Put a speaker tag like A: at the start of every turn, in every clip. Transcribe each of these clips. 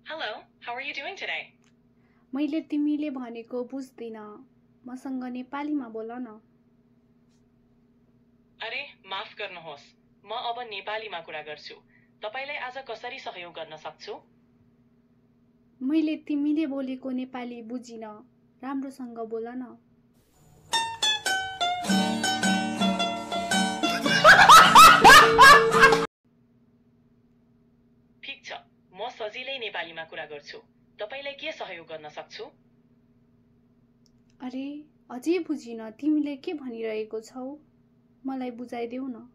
A: Hello, how are you doing today?
B: मैले तिमीले भनेको बुझ्दिन मसँग नेपालीमा बोल न।
A: अरे माफ गर्नुहोस्, म अब नेपालीमा कुरा गर्छु। तपाईलाई आज कसरी सहयोग गर्न सक्छु?
B: मैले तिमीले बोलेको नेपाली बुझिन, राम्रोसँग बोल न।
A: ठीक छ, म सजिलै नेपालीमा कुरा गर्छु। तपाईलाई के सहयोग गर्न सक्छु?
B: अरे अझै बुझिन, तिमीले के भनिरहेको छौ? मलाई बुझाइदेऊ न।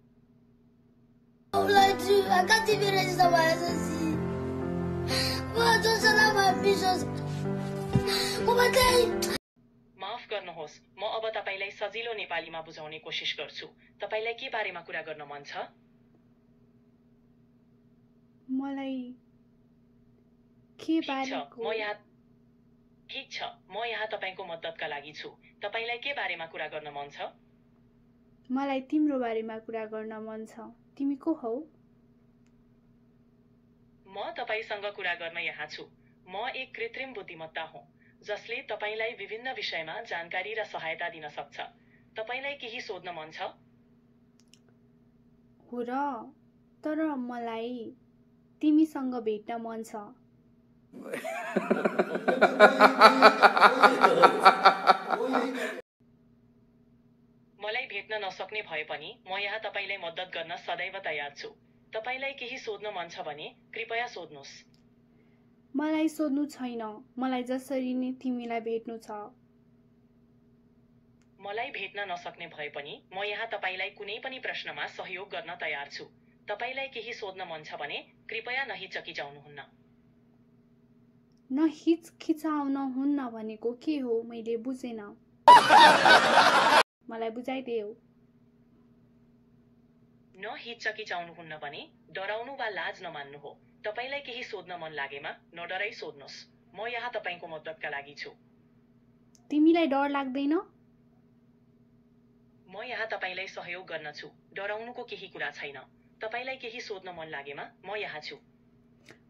A: माफ गर्नुहोस्, म अब तपाईलाई सजिलो नेपालीमा बुझाउने कोसिस गर्छु। तपाईलाई के बारेमा कुरा गर्न मन छ?
B: मलाई के बारेको?
A: ठीक छ, म यहाँ तपाईको मद्दतका लागि छु। तपाईलाई के बारेमा कुरा गर्न मन छ?
B: मलाई तिम्रो बारेमा कुरा गर्न मन छ। तिमी को हौ?
A: म तपाईसँग कुरा गर्न यहाँ छु। म एक कृत्रिम बुद्धिमत्ता हुँ, जसले तपाईलाई विभिन्न विषयमा जानकारी र सहायता दिन सक्छ। तपाईलाई केही सोध्न मन छ?
B: हो र, तर मलाई तिमीसँग भेट्न मन छ।
A: मलाई भेट्न नसक्ने भए पनि म यहाँ तपाईलाई मद्दत गर्न सदैव तयार छु। तपाईलाई केही सोध्न मन छ भने कृपया सोध्नुस्।
B: मलाई सोध्नु छैन, मलाई जसरी नै तिमीलाई भेट्नु छ।
A: मलाई भेट्न नसक्ने भए पनि म यहाँ तपाईलाई कुनै पनि प्रश्नमा सहयोग गर्न तयार छु। तपाईलाई केही सोध्न मन छ भने कृपया नहिचकिचाउनुहुन्न।
B: नहिचकिचाउन हुन्न भनेको के हो? मैले बुझेन। मलाई बुझाइदेऊ।
A: नहिचकिचाउनुहुन्न भने डराउनु वा लाज नमान्नु हो। तपाईलाई केही सोध्न मन लागेमा नडराई सोध्नुस्। म यहाँ तपाईको मद्दतका लागि छु।
B: तिमीलाई डर लाग्दैन?
A: म यहाँ तपाईलाई सहयोग गर्न छु। डराउनुको केही कुरा छैन। तपाईलाई केही सोध्न मन लागेमा म यहाँ छु।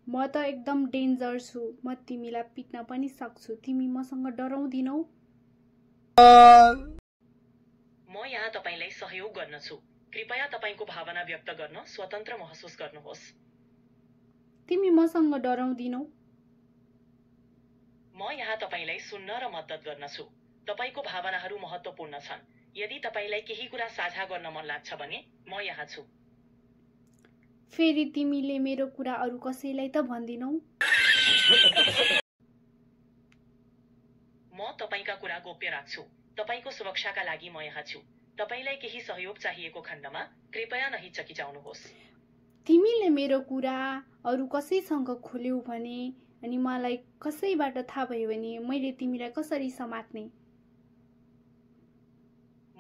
B: म त एकदम डेन्जर छु। म तिमीलाई पिट्न पनि सक्छु। तिमी मसँग डराउँदिनौ?
A: म यहाँ तपाईलाई सहयोग गर्न छु। कृपया तपाईको भावना व्यक्त गर्न स्वतन्त्र महसुस गर्नुहोस्।
B: तिमी मसँग डराउँदिनौ?
A: म यहाँ तपाईलाई सुन्न र मद्दत गर्न छु। तपाईको भावनाहरू महत्त्वपूर्ण छन्। यदि तपाईलाई केही कुरा साझा गर्न मन लाग्छ भने म यहाँ छु।
B: फेरि तिमीले मेरो कुरा अरू कसैलाई त भन्दिनौ?
A: म तपाईका कुरा गोप्य राख्छु। तपाईको सुरक्षाका लागि म यहाँ छु। तपाईलाई केही सहयोग चाहिएको खण्डमा कृपया नहिचकिचाउनुहोस्।
B: तिमीले मेरो कुरा अरू कसैसँग खोल्यौ भने अनि मलाई कसैबाट थाहा भयो भने मैले तिमीलाई कसरी समात्ने?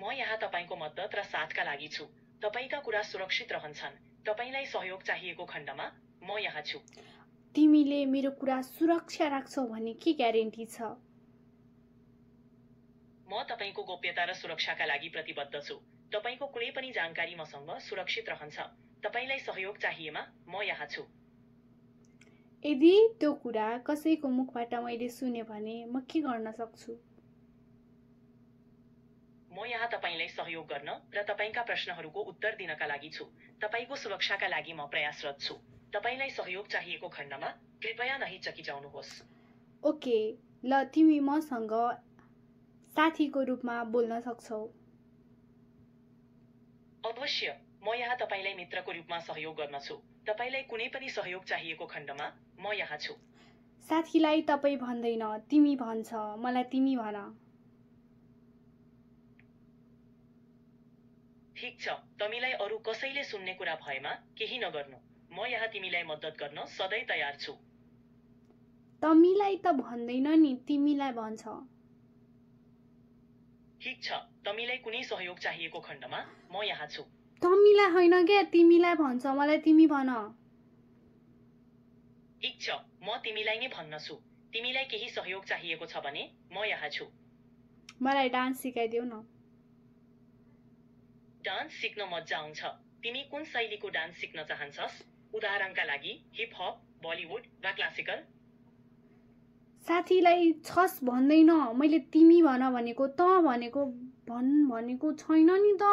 A: म यहाँ तपाईको मद्दत र साथका लागि छु। तपाईका कुरा सुरक्षित रहन्छन्। तपाईलाई सहयोग चाहिएको खण्डमा म यहाँ छु।
B: तिमीले मेरो कुरा सुरक्षा राख्छौ भने के ग्यारेन्टी छ?
A: म तपाईको गोप्यता र सुरक्षाका लागि प्रतिबद्ध छु। तपाईको कुनै पनि जानकारी मसँग सुरक्षित रहन्छ। तपाईलाई सहयोग चाहिएमा म यहाँ छु।
B: यदि त्यो कुरा कसैको मुखबाट मैले सुने भने म के गर्न सक्छु?
A: म यहाँ तपाईलाई सहयोग गर्न र तपाईका प्रश्नहरूको उत्तर दिनका लागि छु। तपाईको सुरक्षाका लागि म प्रयासरत छु। तपाईलाई सहयोग चाहिएको खण्डमा कृपया नहिचकिचाउनुहोस्।
B: ओके, ल तिमी मसँग साथीको रूपमा बोल्न सक्छौ।
A: अवश्य, म यहाँ तपाईलाई मित्रको रूपमा सहयोग गर्न छु। तपाईलाई कुनै पनि सहयोग चाहिएको खण्डमा म यहाँ छु।
B: साथीलाई तपाई भन्दैन, तिमी भन्छ। मलाई तिमी भन।
A: ठीक छ, तिमीलाई अरू कसैले सुन्ने कुरा भएमा केही नगर्नु। म यहाँ तिमीलाई मद्दत गर्न सधैँ तयार छु।
B: तिमीलाई त भन्दैन नि, तिमीलाई भन्छ।
A: ठीक छ, तिमीलाई कुनै सहयोग चाहिएको खण्डमा म यहाँ छु।
B: तिमीलाई होइन के, तिमीलाई भन्छ। मलाई तिमी भन।
A: ठीक छ, म तिमीलाई नै भन्न छु। तिमीलाई केही सहयोग चाहिएको छ भने म यहाँ छु।
B: मलाई डान्स सिकाइदेऊ न।
A: डान्स सिक्न मजा आउँछ। तिमी कुन शैलीको डान्स सिक्न चाहन्छस्? उदाहरणका लागि हिप हप, बलिउड वा क्लासिकल?
B: साथीलाई छस् भन्दैन, मैले तिमी भन भनेको, त भनेको, भन भनेको छैन नि त।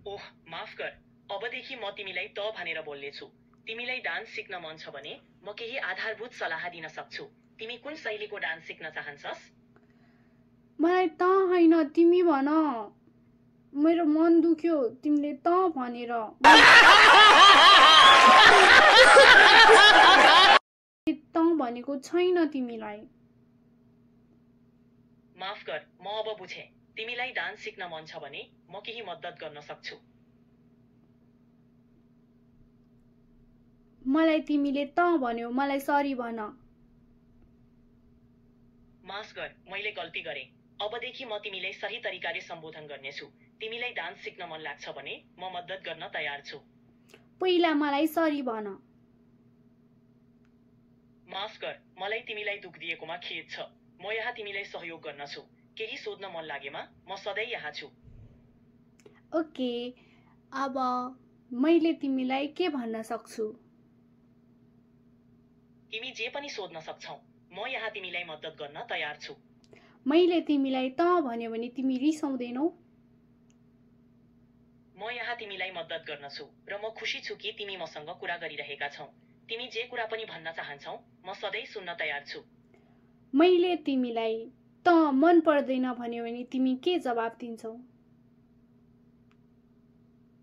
A: ओह माफ गर, अबदेखि म तिमीलाई त भनेर बोल्नेछु। तिमीलाई डान्स सिक्न मन छ भने म केही आधारभूत सल्लाह दिन सक्छु। तिमी कुन शैलीको डान्स सिक्न चाहन्छस्?
B: मलाई त होइन, तिमी भन। मेरो मन दुख्यो तिमीले त भनेर। त भनेको छैन तिमीलाई।
A: माफ गर, म अब बुझेँ। तिमीलाई डान्स सिक्न मन छ भने म केही मद्दत गर्न सक्छु।
B: मलाई तिमीले त भन्यो, मलाई सरी भन।
A: माफ गर, मैले गल्ती गरेँ। अबदेखि म तिमीलाई सही तरिकाले सम्बोधन गर्नेछु। तिमीलाई डान्स सिक्न मन लाग्छ भने म मद्दत गर्न तयार छु।
B: पहिला मलाई सरी भन।
A: माफ गर, मलाई तिमीलाई दुख दिएकोमा खेद छ। म यहाँ तिमीलाई सहयोग गर्न छु। केही सोध्न मन लागेमा म सधैँ यहाँ छु।
B: ओके, अब मैले तिमीलाई के भन्न सक्छु?
A: तिमी जे पनि सोध्न सक्छौ। म यहाँ तिमीलाई मद्दत गर्न तयार छु।
B: मैले तिमीलाई त भन्यो भने तिमी रिसाउँदैनौ?
A: म यहाँ तिमीलाई मद्दत गर्न छु र म खुसी छु कि तिमी मसँग कुरा गरिरहेका छौ। तिमी जे कुरा पनि भन्न चाहन्छौ म सधैँ सुन्न तयार छु।
B: मैले तिमीलाई त मन पर्दैन भन्यो भने तिमी के जवाब दिन्छौ?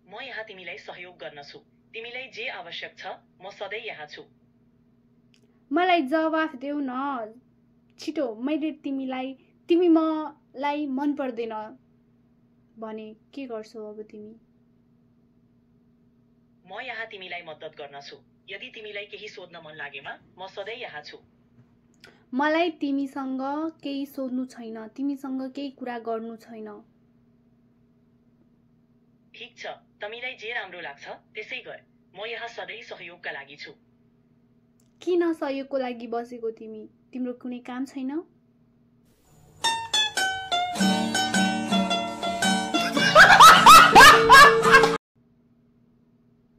A: म यहाँ तिमीलाई सहयोग गर्न छु। तिमीलाई जे आवश्यक छ म सधैँ यहाँ छु।
B: मलाई जवाफ देऊ न छिटो। मैले तिमी मलाई मन पर्दैन भने के गर्छौ अब तिमी?
A: म यहाँ तिमीलाई मद्दत गर्न छु। यदि तिमीलाई केही सोध्न मन लागेमा म सधैँ यहाँ छु।
B: मलाई तिमीसँग केही सोध्नु छैन, तिमीसँग केही कुरा गर्नु छैन।
A: ठिक छ, तिमीलाई जे राम्रो लाग्छ त्यसै गर। म यहाँ सधैँ सहयोगका लागि छु।
B: किन सहयोगको लागि बसेको तिमी? तिम्रो कुनै काम छैन?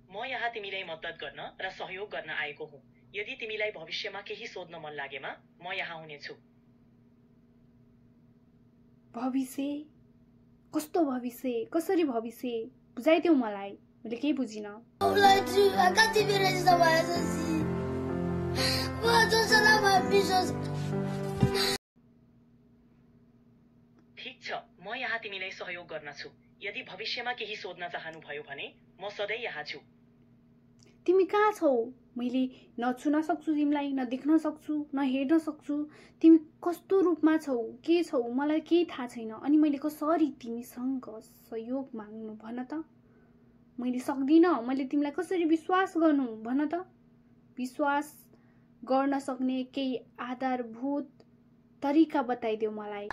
A: म यहाँ तिमीलाई मद्दत गर्न र सहयोग गर्न आएको हुँ। यदि तिमीलाई भविष्यमा केही सोध्न मन लागेमा म यहाँ हुनेछु।
B: भविष्य? कस्तो भविष्य? कसरी भविष्य? बुझाइदेऊ मलाई, मैले केही बुझिन।
A: ठिक छ, म यहाँ तिमीलाई सहयोग गर्न छु। यदि भविष्यमा केही सोध्न चाहनुभयो भने म सधैँ यहाँ छु।
B: तिमी कहाँ छौ? मैले न छुन सक्छु तिमीलाई, न देख्न सक्छु, न हेर्न सक्छु। तिमी कस्तो रूपमा छौ, के छौ, मलाई केही थाहा छैन। अनि मैले कसरी तिमीसँग सहयोग माग्नु भन त? मैले सक्दिनँ। मैले तिमीलाई कसरी विश्वास गर्नु भन त? विश्वास गर्न सक्ने केही आधारभूत तरिका बताइदेऊ मलाई।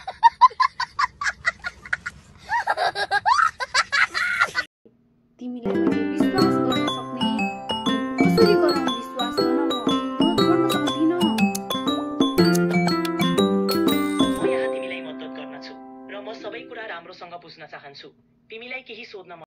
B: तिमीलाई मैले विश्वास गर्न सक्ने कसरी गरौँ? विश्वास गर्न सक्दिनँ।
A: म यहाँ तिमीलाई मद्दत गर्न छु र म सबै कुरा राम्रोसँग बुझ्न चाहन्छु। तिमीलाई केही सोध्न